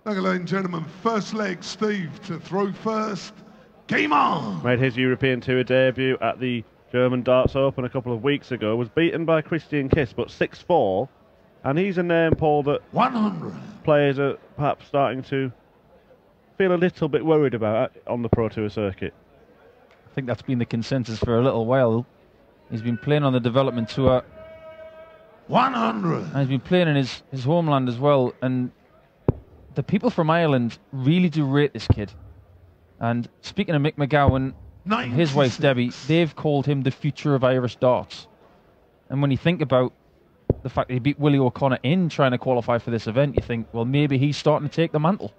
Okay, ladies and gentlemen, first leg, Steve to throw first. Game on! Made his European Tour debut at the German Darts Open a couple of weeks ago. Was beaten by Christian Kiss, but 6-4. And he's a name, Paul, that 100 players are perhaps starting to feel a little bit worried about on the Pro Tour circuit. I think that's been the consensus for a little while. He's been playing on the development tour. 100. And he's been playing in his homeland as well. And the people from Ireland really do rate this kid. And speaking of Mick McGowan and his wife Debbie, they've called him the future of Irish darts. And when you think about the fact that he beat Willie O'Connor in trying to qualify for this event, you think, well, maybe he's starting to take the mantle.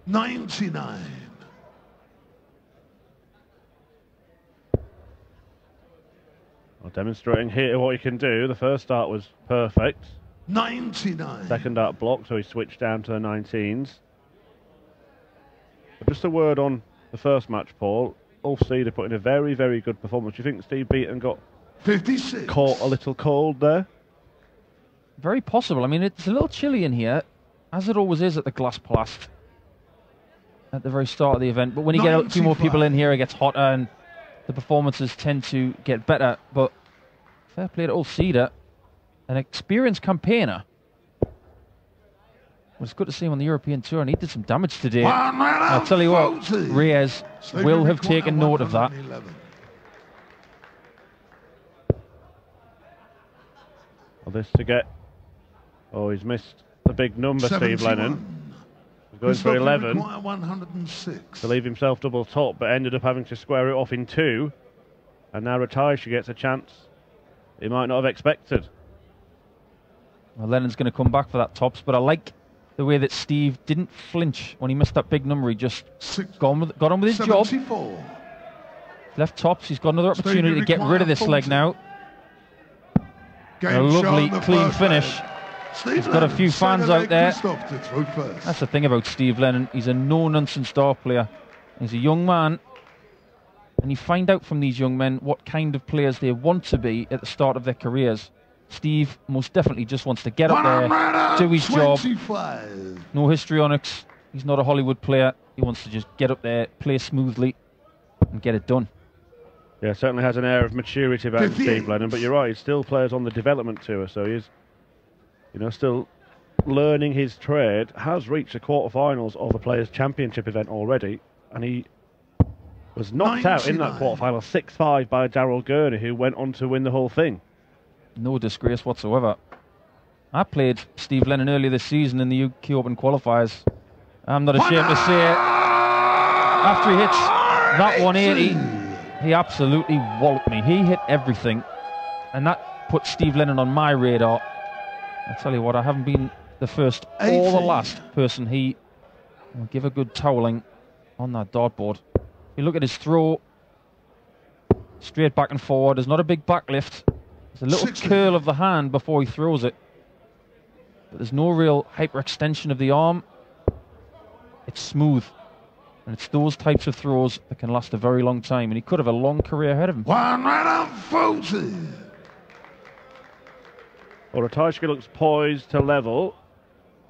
99. Well, demonstrating here what he can do. The first start was perfect. 99. Second dart blocked, so he switched down to the 19s. But just a word on the first match, Paul. Ulf Cedar put in a very, very good performance. Do you think Steve Beaton got 56. Caught a little cold there? Very possible. I mean, it's a little chilly in here, as it always is at the Glass Plast at the very start of the event. But when you get a few more people in here, it gets hotter and the performances tend to get better. But fair play to Ulf Cedar, an experienced campaigner. Well, it's good to see him on the European Tour, and he did some damage today. I'll tell you what, Reyes will have taken note of that. Well, this to get... Oh, he's missed the big number, 71. Steve Lennon. He's going for 11 106. to leave himself double top, but ended up having to square it off in 2. And now Ratajski gets a chance he might not have expected. Well, Lennon's going to come back for that tops, but I like the way that Steve didn't flinch when he missed that big number. He just got on with his 74. job. Left tops. He's got another opportunity to get rid of this leg now. A lovely clean finish. He's got a few fans out there. That's the thing about Steve Lennon. He's a no-nonsense dart player. He's a young man. And you find out from these young men what kind of players they want to be at the start of their careers. Steve most definitely just wants to get up there, do his job. No histrionics. He's not a Hollywood player. He wants to just get up there, play smoothly, and get it done. Yeah, certainly has an air of maturity about him, Steve Lennon, but you're right, he still plays on the development tour, so he's, you know, still learning his trade, has reached the quarterfinals of the Players' Championship event already, and he was knocked out in that quarterfinal 6-5 by Darrell Gurney, who went on to win the whole thing. No disgrace whatsoever. I played Steve Lennon earlier this season in the UK Open qualifiers. I'm not ashamed to say it. After he hits that 180, he absolutely walloped me. He hit everything, and that put Steve Lennon on my radar. I tell you what, I haven't been the first or the last person he will give a good toweling on that dartboard. You look at his throw, straight back and forward. There's not a big backlift. There's a little curl of the hand before he throws it. But there's no real hyperextension of the arm. It's smooth. And it's those types of throws that can last a very long time. And he could have a long career ahead of him. 140. Well, Ratajski looks poised to level,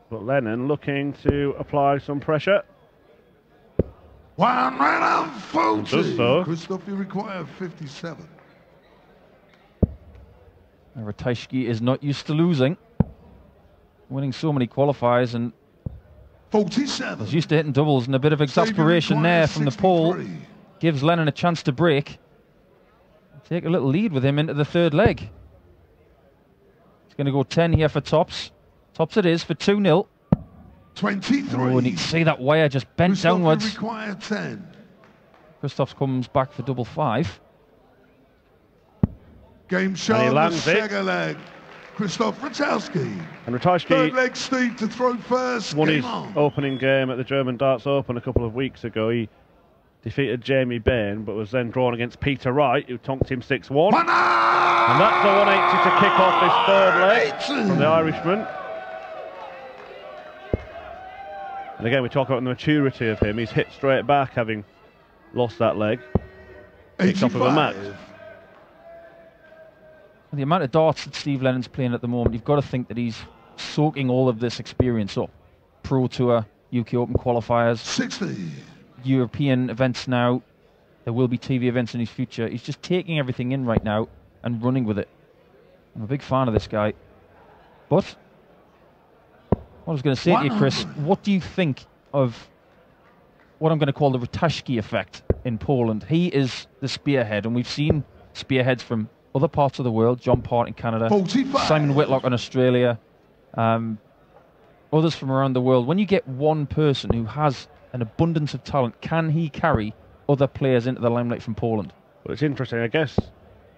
but Lennon looking to apply some pressure. 140. Does so. Krzysztof, you require 57. Ratajski is not used to losing. Winning so many qualifiers, and 47. he's used to hitting doubles, and a bit of exasperation there from the pole gives Lennon a chance to break. Take a little lead with him into the third leg. He's going to go 10 here for tops. Tops it is for 2-0. 23. Oh, and you can see that wire just bent Krzysztof, downwards. you require 10. Krzysztof comes back for double 5. Game show And he on lands the it. second leg. Krzysztof Ratajski. And Ratajski Third leg, Steve to throw first. won Game his on. opening game at the German Darts Open a couple of weeks ago. He defeated Jamie Bain, but was then drawn against Peter Wright, who tonked him 6-1. And that's the 180 to kick off this third leg from the Irishman. And again, we talk about the maturity of him. He's hit straight back, having lost that leg. Kicked off of a mat. The amount of darts that Steve Lennon's playing at the moment, you've got to think that he's soaking all of this experience up. Pro Tour, UK Open qualifiers, 60. European events now. There will be TV events in his future. He's just taking everything in right now and running with it. I'm a big fan of this guy. But what I was going to say to you, Chris, what do you think of what I'm going to call the Ratajski effect in Poland? He is the spearhead, and we've seen spearheads from other parts of the world. John Part in Canada, 45. Simon Whitlock in Australia, others from around the world. When you get one person who has an abundance of talent, can he carry other players into the limelight from Poland? Well, it's interesting, I guess.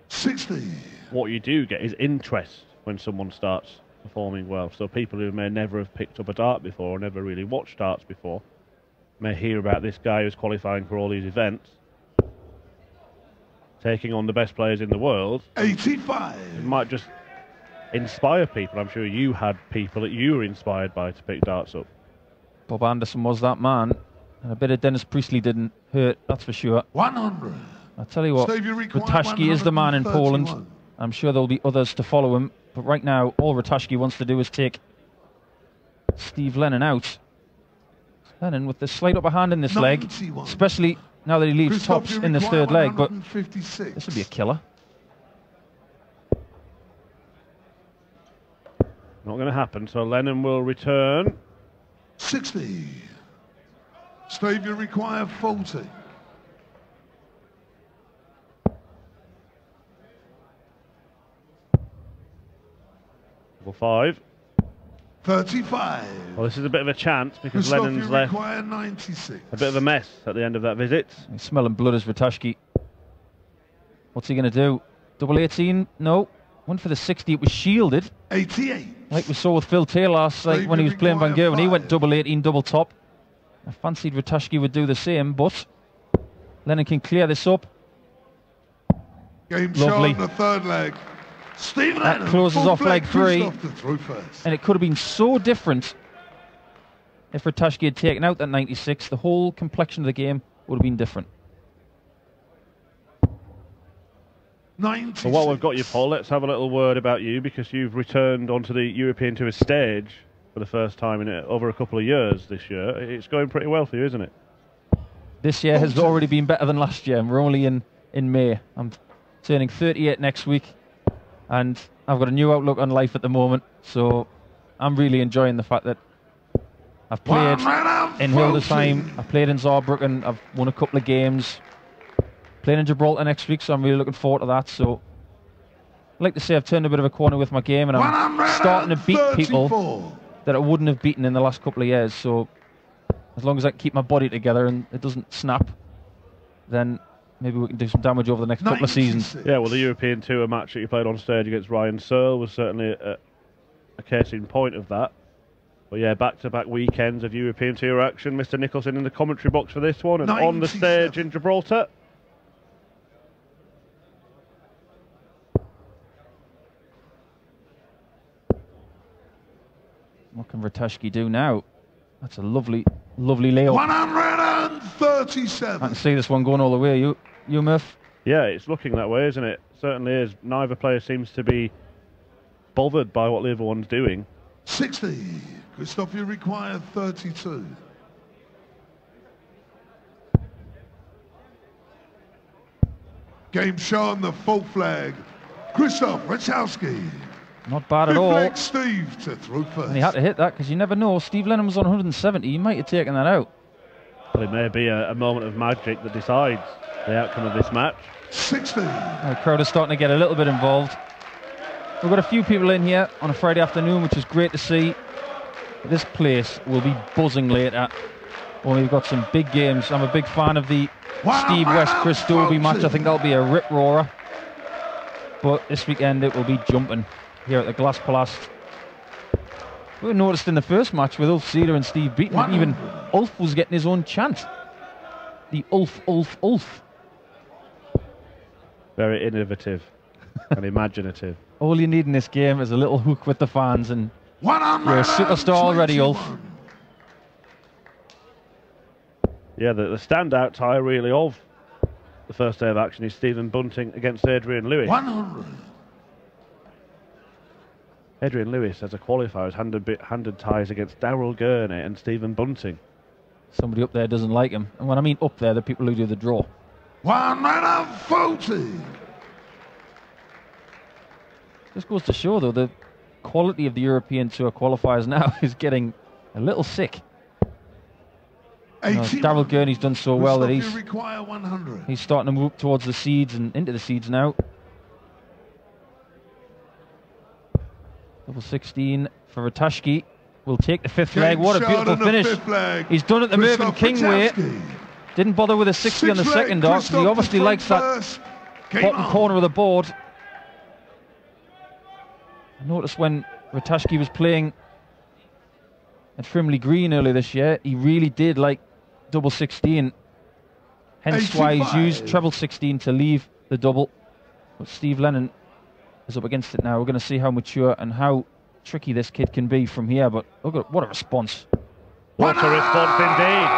60. What you do get is interest when someone starts performing well. So people who may never have picked up a dart before or never really watched darts before may hear about this guy who's qualifying for all these events, taking on the best players in the world. 85. It might just inspire people. I'm sure you had people that you were inspired by to pick darts up. Bob Anderson was that man, and a bit of Dennis Priestley didn't hurt, that's for sure. 100. I'll tell you what, Ratajski is the man in Poland. I'm sure there'll be others to follow him, but right now, all Ratajski wants to do is take Steve Lennon out. Lennon with the slight upper hand in this 91. Leg, especially now that he leaves Krzysztof, tops in this third leg, but 156. this would be a killer. Not going to happen, so Lennon will return. 60. Steve, you require 40. Level 5. 35. Well, this is a bit of a chance because Krzysztof, Lennon's you left require 96. a bit of a mess at the end of that visit. He's smelling blood as Ratajski. What's he going to do? Double 18? No. Went for the 60. It was shielded. 88. Like we saw with Phil Taylor last night when he was playing Van Gerwen. He went double 18, double top. I fancied Ratajski would do the same, but Lennon can clear this up. Game show on the third leg. Steve Lennon, that closes off leg 3. And it could have been so different if Ratajski had taken out that 96. The whole complexion of the game would have been different. 96. So while we've got you, Paul, let's have a little word about you, because you've returned onto the European Tour stage for the first time in over a couple of years this year. It's going pretty well for you, isn't it? This year has already been better than last year. We're only in May. I'm turning 38 next week, and I've got a new outlook on life at the moment. So I'm really enjoying the fact that I've played in Hildesheim, I've played in Saarbrücken, I've won a couple of games. Playing in Gibraltar next week, so I'm really looking forward to that. So I'd like to say I've turned a bit of a corner with my game, and I'm starting to beat people that I wouldn't have beaten in the last couple of years. So as long as I can keep my body together and it doesn't snap, then maybe we can do some damage over the next couple of seasons. Yeah, well, the European Tour match that you played on stage against Ryan Searle was certainly a case in point of that. But yeah, back-to-back weekends of European Tour action. Mr. Nicholson in the commentary box for this one, and on the stage in Gibraltar. What can Ratajski do now? That's a lovely, lovely layup. 137. I can see this one going all the way. You Murph? Yeah, it's looking that way, isn't it? Certainly is. Neither player seems to be bothered by what the other one's doing. 60. Krzysztof, you require 32. Game show on the full flag. Krzysztof Ratajski. Not bad at all. Steve to throw first. And he had to hit that because you never know. Steve Lennon was on 170. He might have taken that out. Well, it may be a moment of magic that decides the outcome of this match. 60. The crowd is starting to get a little bit involved. We've got a few people in here on a Friday afternoon, which is great to see. This place will be buzzing later. Well, we've got some big games. I'm a big fan of the Steve West-Chris Dobie match. I think that'll be a rip-roarer. But this weekend it will be jumping here at the Glass Palace. We noticed in the first match with Ulf Seeler and Steve Beaton, even Ulf was getting his own chant. The Ulf, Ulf, Ulf. Very innovative and imaginative. All you need in this game is a little hook with the fans, and you're a superstar already, Ulf. Yeah, the standout tie really of the first day of action is Stephen Bunting against Adrian Lewis. 100. Adrian Lewis, as a qualifier, has handed ties against Daryl Gurney and Stephen Bunting. Somebody up there doesn't like him. And when I mean up there, the people who do the draw. 140. Just goes to show, though, the quality of the European Tour qualifiers now is getting a little sick. Daryl Gurney's done so well that he's starting to move towards the seeds and into the seeds now. Double 16 for Ratajski. Will take the fifth leg. What a beautiful finish. He's done it the Mervyn King way. Didn't bother with a 60 on the second arc. He obviously likes that bottom corner of the board. I noticed when Ratajski was playing at Frimley Green earlier this year, he really did like double 16. Hence why he's used treble 16 to leave the double. But Steve Lennon is up against it now. We're going to see how mature and how tricky this kid can be from here. But look at what a response. What a response indeed.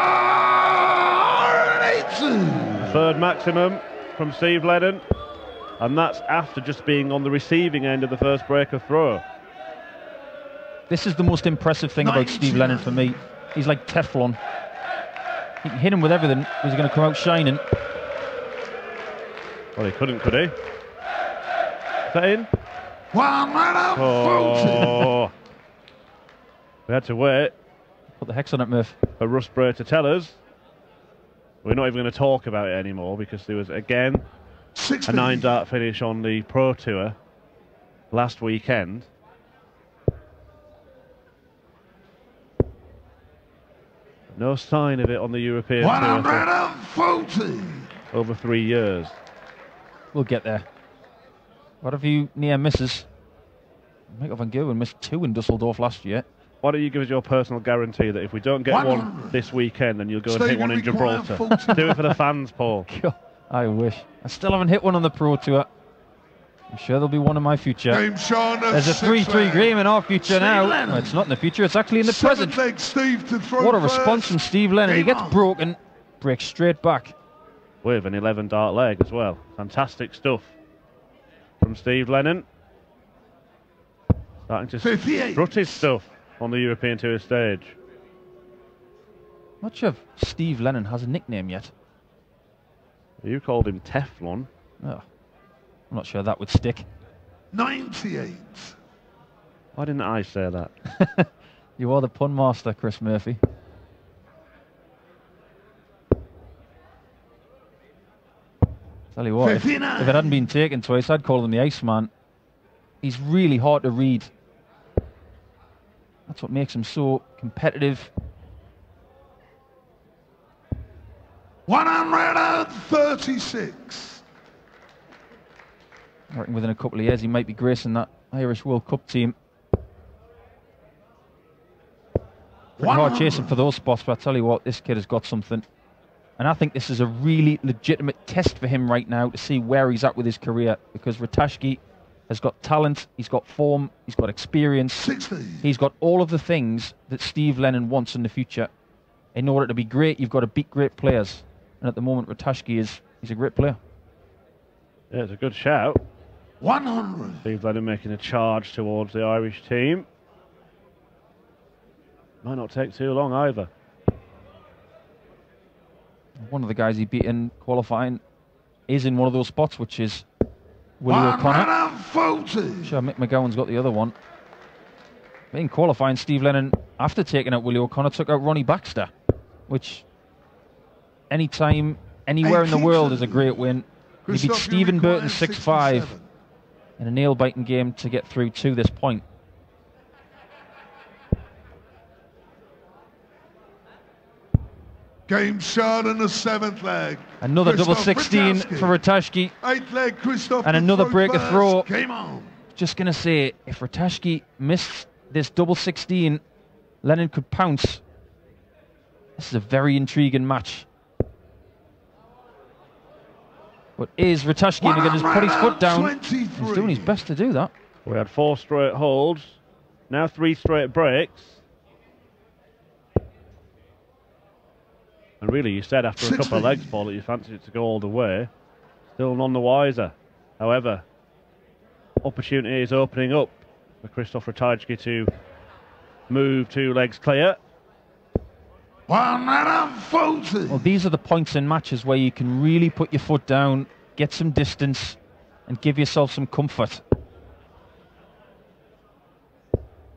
Third maximum from Steve Lennon. And that's after just being on the receiving end of the first breaker throw. This is the most impressive thing about Steve Lennon for me. He's like Teflon. You can hit him with everything. He's going to come out shining. Well, he couldn't, could he? Is that in? Oh. We had to wait. Put the hex on it, Murph. For Russ Bray to tell us. We're not even going to talk about it anymore because there was, again, a 9-dart finish on the Pro Tour last weekend. No sign of it on the European Tour over 3 years. We'll get there. What have you near misses? Michael van Gerwen missed 2 in Dusseldorf last year. Why don't you give us your personal guarantee that if we don't get one this weekend, then you'll go and hit one in Gibraltar? Do it for the fans, Paul. I wish. I still haven't hit one on the Pro Tour. I'm sure there'll be one in my future. There's a 3-3 game in our future now. No, it's not in the future, it's actually in the present. What a response from Steve Lennon. He gets broken, breaks straight back. With an 11-dart leg as well. Fantastic stuff from Steve Lennon. Starting to strut his stuff on the European Tour stage. Not sure if Steve Lennon has a nickname yet. You called him Teflon. Oh, I'm not sure that would stick. 98. Why didn't I say that? You are the pun master, Chris Murphy. Tell you what, if it hadn't been taken twice, I'd call him the Iceman. He's really hard to read. That's what makes him so competitive. 136. I reckon within a couple of years he might be gracing that Irish World Cup team. Pretty hard chasing for those spots, but I tell you what, this kid has got something. And I think this is a really legitimate test for him right now to see where he's at with his career, because Ratajski has got talent, he's got form, he's got experience. 60. He's got all of the things that Steve Lennon wants in the future. In order to be great, you've got to beat great players. And at the moment, Ratajski he's a great player. Yeah, it's a good shout. 100. Steve Lennon making a charge towards the Irish team. Might not take too long either. One of the guys he beat in qualifying is in one of those spots, which is Willie O'Connor. Sure, Mick McGowan's got the other one. But in qualifying, Steve Lennon, after taking out Willie O'Connor, took out Ronnie Baxter, which anytime, anywhere in the world is a great win. He beat Stephen Burton 6-5 in a nail-biting game to get through to this point. Game shot in the 7th leg. Another double 16 for Ratajski. 8th leg, Krzysztof. And another breaker throw. Game on. Just going to say, if Ratajski missed this double 16, Lennon could pounce. This is a very intriguing match. But is Ratajski going to just put his foot down? He's doing his best to do that. We had 4 straight holds. Now 3 straight breaks. And really, you said after a couple of legs, Paul, that you fancied it to go all the way. Still none the wiser. However, opportunity is opening up for Krzysztof Ratajski to move 2 legs clear. 140. Well, these are the points in matches where you can really put your foot down, get some distance, and give yourself some comfort.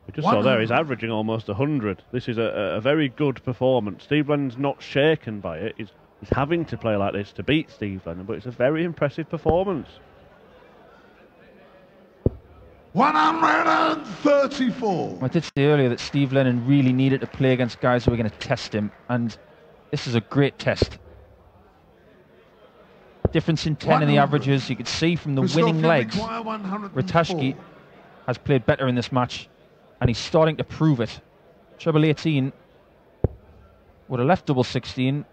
We just saw there, he's averaging almost 100. This is a very good performance. Steve Lennon's not shaken by it. He's having to play like this to beat Steve Lennon, but it's a very impressive performance. 134. I did say earlier that Steve Lennon really needed to play against guys who were going to test him, and this is a great test. Difference in 10 in the averages. You could see from the winning legs, Ratajski has played better in this match, and he's starting to prove it. Treble 18 would have left double 16.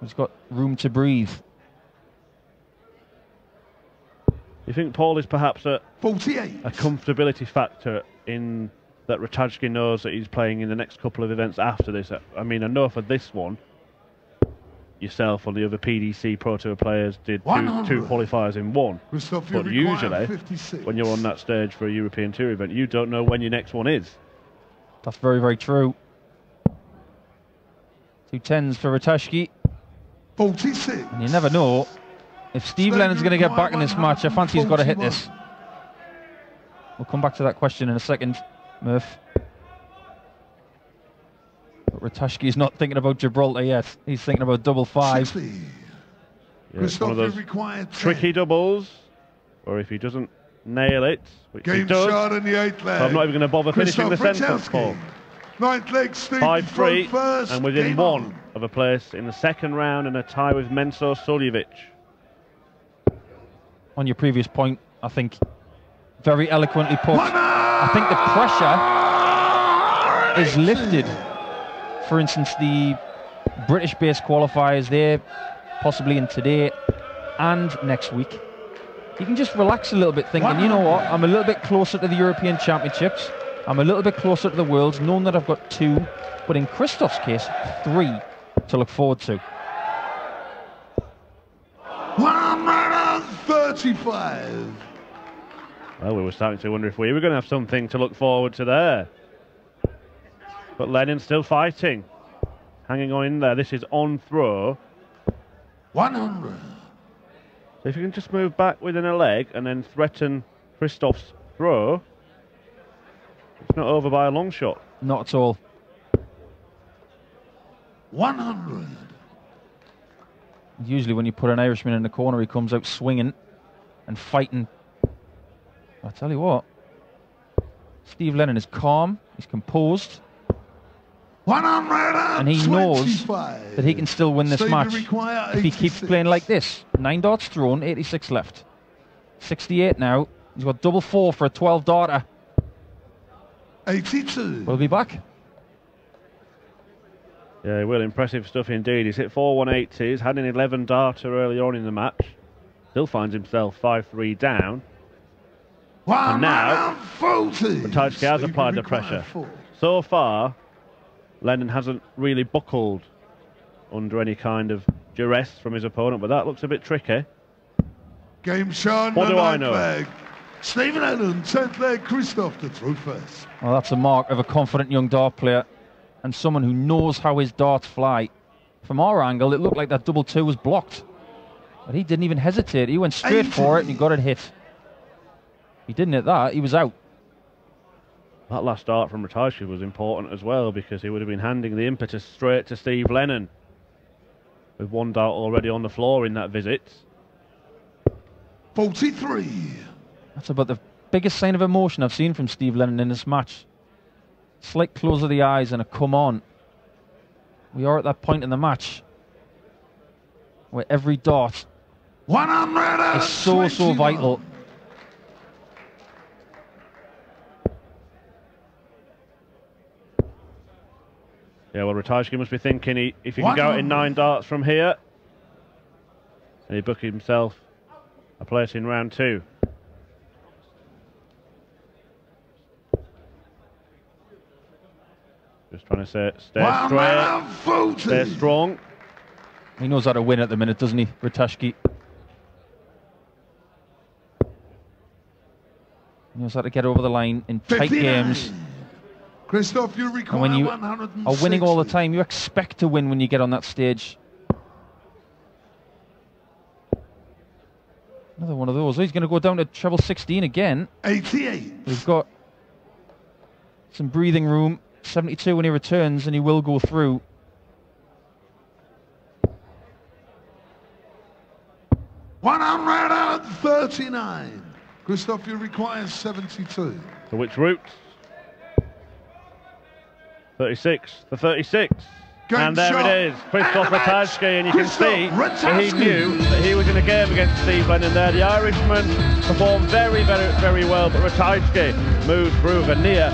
He's got room to breathe. You think Paul is perhaps a 48. A comfortability factor in that Ratajski knows that he's playing in the next couple of events after this? I mean, I know for this one, yourself or the other PDC Pro Tour players did two qualifiers in one. Krzysztof, but usually, when you're on that stage for a European Tour event, you don't know when your next one is. That's very, very true. 2 10s for Ratajski. 46. And you never know. If Steve Lennon's going to get back in this match, I fancy he's got to hit this. We'll come back to that question in a second, Murph. But Ratajski's not thinking about Gibraltar yet. He's thinking about double 5. Yeah, it's one of those tricky doubles, or if he doesn't nail it, which he does, shot in the 8th leg. I'm not even going to bother finishing the sentence, Paul. 9th leg, Steve 5-3, and within one of a place in the second round and a tie with Menso Suljevic. On your previous point, I think very eloquently put. I think the pressure is lifted. For instance, the British-based qualifiers there, possibly in today and next week. You can just relax a little bit thinking, you know what, I'm a little bit closer to the European Championships. I'm a little bit closer to the Worlds, knowing that I've got 2, but in Krzysztof's case, 3 to look forward to. 135. Well, we were starting to wonder if we were going to have something to look forward to there. But Lennon still fighting. Hanging on in there. This is on throw. 100. So if you can just move back within a leg and then threaten Krzysztof's throw, it's not over by a long shot. Not at all. 100. Usually when you put an Irishman in the corner, he comes out swinging and fighting. I'll tell you what, Steve Lennon is calm, he's composed, and he knows that he can still win this match if he keeps playing like this. 9 darts thrown, 86 left. 68 now, he's got double 4 for a 12 darter. 82. We'll be back. Yeah, well, impressive stuff indeed. He's hit 4 180s, had an 11 darter early on in the match. Still finds himself 5-3 down. And now, Ratajski has applied the pressure. So far, Lennon hasn't really buckled under any kind of duress from his opponent, but that looks a bit tricky. Game shown. What do I know? Leg. Stephen Lennon, 10th leg, Krzysztof to throw first. Well, that's a mark of a confident young dart player and someone who knows how his darts fly. From our angle, it looked like that double 2 was blocked. But he didn't even hesitate. He went straight for it and he got it hit. He didn't hit that, he was out. That last dart from Ratajski was important as well, because he would have been handing the impetus straight to Steve Lennon, with 1 dart already on the floor in that visit. 43. That's about the biggest sign of emotion I've seen from Steve Lennon in this match. Slight close of the eyes and a come on. We are at that point in the match where every dart is so vital. Yeah, well, Ratajski must be thinking if he can go out in 9 darts from here, and he book himself a place in round 2. Just trying to stay straight, stay strong. He knows how to win at the minute, doesn't he, Ratajski? knows how to get over the line in tight 59. games. Krzysztof, you And require when you 160. are winning all the time, you expect to win when you get on that stage. Another one of those. He's going to go down to treble 16 again. 88. We've got some breathing room. 72 when he returns, and he will go through. $139. Krzysztof, you require 72. So which route? 36. The 36. Game and there shot. it is. Krzysztof And the match. Ratajski, and you can Krzysztof see that he Ratajski. knew that he was in a game against Steve Lennon there. The Irishman performed very, very, very well, but Ratajski moved through Vania.